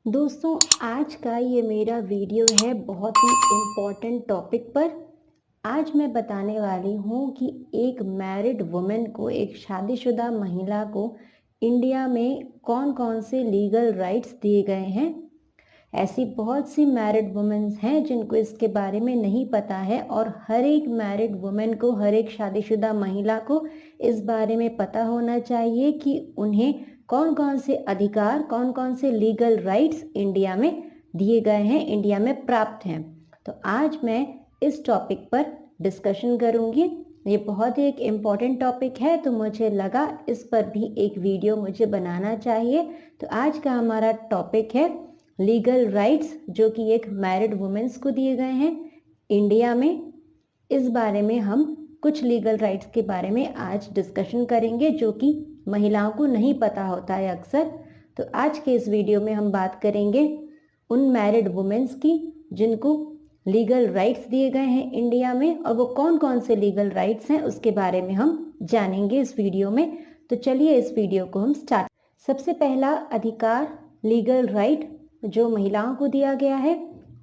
दोस्तों, आज का ये मेरा वीडियो है बहुत ही इम्पोर्टेंट टॉपिक पर। आज मैं बताने वाली हूँ कि एक मैरिड वुमेन को, एक शादीशुदा महिला को इंडिया में कौन-कौन से लीगल राइट्स दिए गए हैं। ऐसी बहुत सी मैरिड वुमेन्स हैं जिनको इसके बारे में नहीं पता है और हर एक मैरिड वुमेन को, हर एक शादीशुदा महिला को इस बारे में पता होना चाहिए कि उन्हें कौन-कौन से अधिकार, कौन-कौन से लीगल राइट्स इंडिया में दिए गए हैं, इंडिया में प्राप्त हैं। तो आज मैं इस टॉपिक पर डिस्कशन करूंगी। ये बहुत ही एक इम्पॉर्टेंट टॉपिक है, तो मुझे लगा इस पर भी एक वीडियो मुझे बनाना चाहिए। तो आज का हमारा टॉपिक है लीगल राइट्स, जो कि एक मैरिड वुमेन्स को दिए गए हैं इंडिया में। इस बारे में हम कुछ लीगल राइट्स के बारे में आज डिस्कशन करेंगे जो कि महिलाओं को नहीं पता होता है अक्सर। तो आज के इस वीडियो में हम बात करेंगे उन मैरिड वुमेन्स की जिनको लीगल राइट्स दिए गए हैं इंडिया में, और वो कौन कौन से लीगल राइट्स हैं उसके बारे में हम जानेंगे इस वीडियो में। तो चलिए इस वीडियो को हम स्टार्ट। सबसे पहला अधिकार, लीगल राइट जो महिलाओं को दिया गया है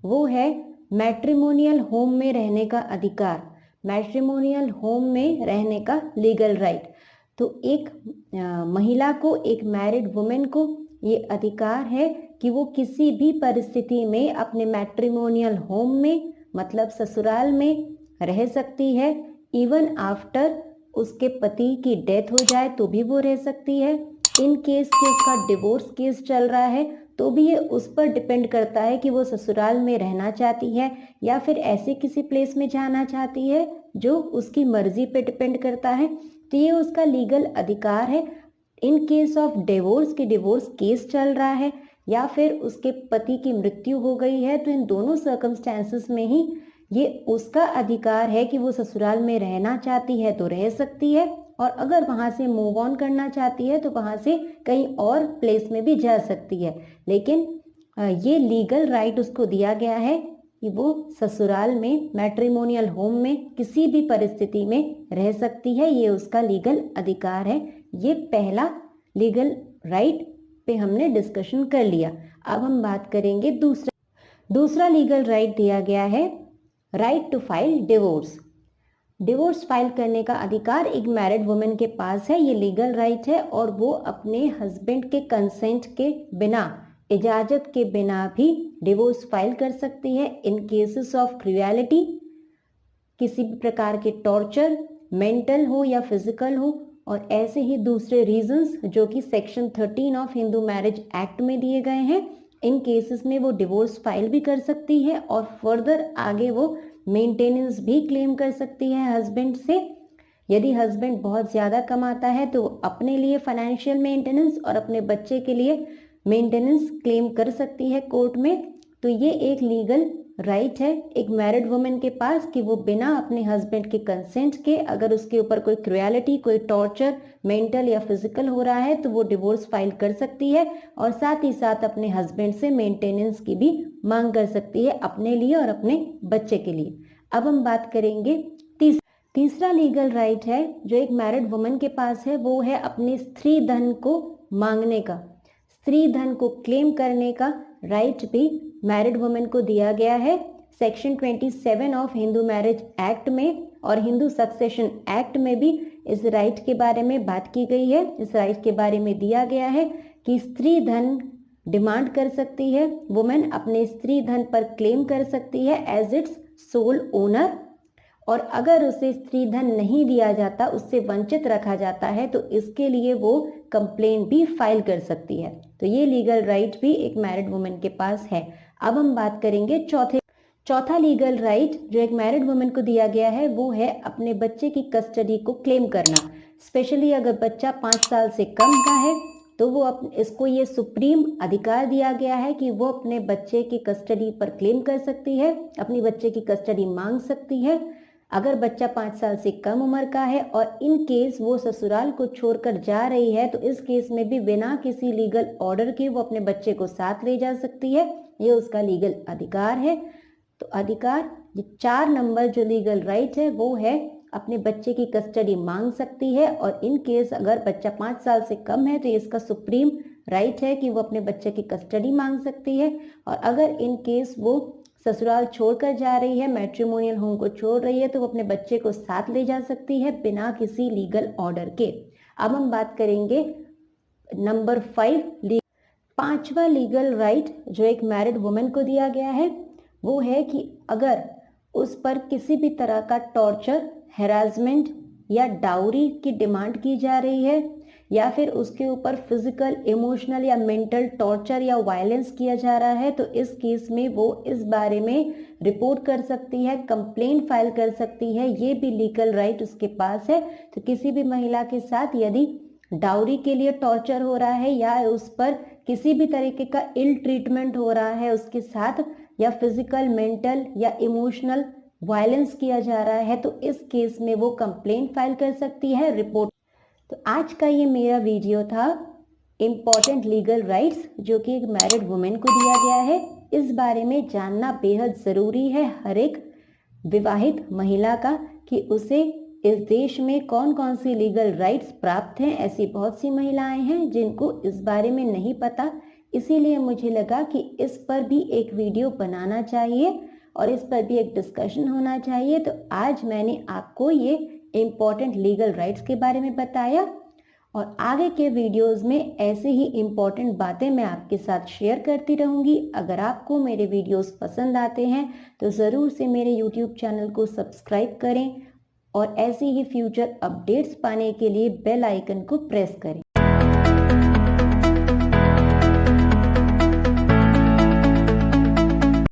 वो है मैट्रिमोनियल होम में रहने का अधिकार। मैट्रिमोनियल होम में रहने का लीगल राइट। तो एक महिला को, एक मैरिड वुमेन को ये अधिकार है कि वो किसी भी परिस्थिति में अपने मैट्रिमोनियल होम में, मतलब ससुराल में रह सकती है। इवन आफ्टर उसके पति की डेथ हो जाए तो भी वो रह सकती है। इन केस कि उसका डिवोर्स केस चल रहा है तो भी ये उस पर डिपेंड करता है कि वो ससुराल में रहना चाहती है या फिर ऐसे किसी प्लेस में जाना चाहती है जो उसकी मर्जी पे डिपेंड करता है। तो ये उसका लीगल अधिकार है। इन केस ऑफ डिवोर्स, की डिवोर्स केस चल रहा है या फिर उसके पति की मृत्यु हो गई है, तो इन दोनों सर्कमस्टेंसेस में ही ये उसका अधिकार है कि वो ससुराल में रहना चाहती है तो रह सकती है, और अगर वहां से मूव ऑन करना चाहती है तो वहां से कहीं और प्लेस में भी जा सकती है। लेकिन ये लीगल राइट उसको दिया गया है कि वो ससुराल में, मैट्रिमोनियल होम में किसी भी परिस्थिति में रह सकती है। ये उसका लीगल अधिकार है। ये पहला लीगल राइट पे हमने डिस्कशन कर लिया। अब हम बात करेंगे दूसरा लीगल राइट दिया गया है right to file divorce. Divorce file करने का अधिकार एक मैरिड वुमेन के पास है। ये लीगल राइट है और वो अपने हस्बैंड के कंसेंट के बिना, इजाजत के बिना भी डिवोर्स फाइल कर सकती है इन केसेस ऑफ क्रुएलिटी, किसी भी प्रकार के टॉर्चर, मेंटल हो या फिजिकल हो, और ऐसे ही दूसरे रीजंस जो कि section 13 of Hindu marriage act में दिए गए हैं। इन केसेस में वो डिवोर्स फाइल भी कर सकती है और फर्दर आगे वो मेंटेनेंस भी क्लेम कर सकती है हस्बैंड से। यदि हस्बैंड बहुत ज़्यादा कमाता है तो अपने लिए फाइनेंशियल मेंटेनेंस और अपने बच्चे के लिए मेंटेनेंस क्लेम कर सकती है कोर्ट में। तो ये एक लीगल राइट है एक मैरिड वुमेन के पास कि वो बिना अपने हस्बैंड के कंसेंट के, अगर उसके ऊपर कोई क्रुएलिटी, कोई टॉर्चर, मेंटल या फिजिकल हो रहा है तो वो डिवोर्स फाइल कर सकती है और साथ ही साथ अपने हस्बैंड से मेंटेनेंस की भी मांग कर सकती है अपने लिए और अपने बच्चे के लिए। अब हम बात करेंगे तीसरा लीगल राइट है जो एक मैरिड वुमेन के पास है, वो है अपने स्त्री धन को मांगने का। स्त्री धन को क्लेम करने का राइट भी मैरिड वुमेन को दिया गया है। Section 27 of Hindu marriage act में और हिंदू सक्सेशन एक्ट में भी इस राइट के बारे में बात की गई है। इस राइट के बारे में दिया गया है कि स्त्री धन डिमांड कर सकती है, वुमेन अपने स्त्री धन पर क्लेम कर सकती है एज इट्स सोल ओनर, और अगर उसे स्त्री धन नहीं दिया जाता, उससे वंचित रखा जाता है, तो इसके लिए वो कंप्लेन भी फाइल कर सकती है। तो ये लीगल राइट भी एक मैरिड वुमेन के पास है। अब हम बात करेंगे चौथा लीगल राइट जो एक मैरिड वुमेन को दिया गया है, वो है अपने बच्चे की कस्टडी को क्लेम करना। स्पेशली अगर बच्चा 5 साल से कम का है तो वो इसको ये सुप्रीम अधिकार दिया गया है कि वो अपने बच्चे की कस्टडी पर क्लेम कर सकती है, अपनी बच्चे की कस्टडी मांग सकती है। अगर बच्चा 5 साल से कम उम्र का है और इन केस वो ससुराल को छोड़कर जा रही है तो इस केस में भी बिना किसी लीगल ऑर्डर के वो अपने बच्चे को साथ ले जा सकती है। ये उसका लीगल अधिकार है। तो अधिकार, ये 4 नंबर जो लीगल राइट है वो है अपने बच्चे की कस्टडी मांग सकती है, और इन केस अगर बच्चा 5 साल से कम है तो ये इसका सुप्रीम राइट है कि वो अपने बच्चे की कस्टडी मांग सकती है, और अगर इन केस वो ससुराल छोड़कर जा रही है, मैट्रिमोनियल होम को छोड़ रही है, तो वो अपने बच्चे को साथ ले जा सकती है बिना किसी लीगल ऑर्डर के। अब हम बात करेंगे नंबर 5, पांचवा लीगल राइट जो एक मैरिड वुमेन को दिया गया है वो है कि अगर उस पर किसी भी तरह का टॉर्चर, हैरासमेंट या डाउरी की डिमांड की जा रही है, या फिर उसके ऊपर फिजिकल, इमोशनल या मेंटल टॉर्चर या वायलेंस किया जा रहा है, तो इस केस में वो इस बारे में रिपोर्ट कर सकती है, कंप्लेंट फाइल कर सकती है। ये भी लीगल राइट उसके पास है। तो किसी भी महिला के साथ यदि डाउरी के लिए टॉर्चर हो रहा है या उस पर किसी भी तरीके का इल ट्रीटमेंट हो रहा है उसके साथ, या फिजिकल, मेंटल या इमोशनल वायलेंस किया जा रहा है, तो इस केस में वो कंप्लेंट फाइल कर सकती है, रिपोर्ट। तो आज का ये मेरा वीडियो था इम्पॉर्टेंट लीगल राइट्स जो कि एक मैरिड वुमेन को दिया गया है। इस बारे में जानना बेहद ज़रूरी है हर एक विवाहित महिला का कि उसे इस देश में कौन कौन सी लीगल राइट्स प्राप्त हैं। ऐसी बहुत सी महिलाएं हैं जिनको इस बारे में नहीं पता, इसीलिए मुझे लगा कि इस पर भी एक वीडियो बनाना चाहिए और इस पर भी एक डिस्कशन होना चाहिए। तो आज मैंने आपको ये इम्पॉर्टेंट लीगल राइट्स के बारे में बताया, और आगे के वीडियोस में ऐसे ही इम्पॉर्टेंट बातें मैं आपके साथ शेयर करती रहूँगी। अगर आपको मेरे वीडियोस पसंद आते हैं तो ज़रूर से मेरे यूट्यूब चैनल को सब्सक्राइब करें और ऐसे ही फ्यूचर अपडेट्स पाने के लिए बेल आइकन को प्रेस करें।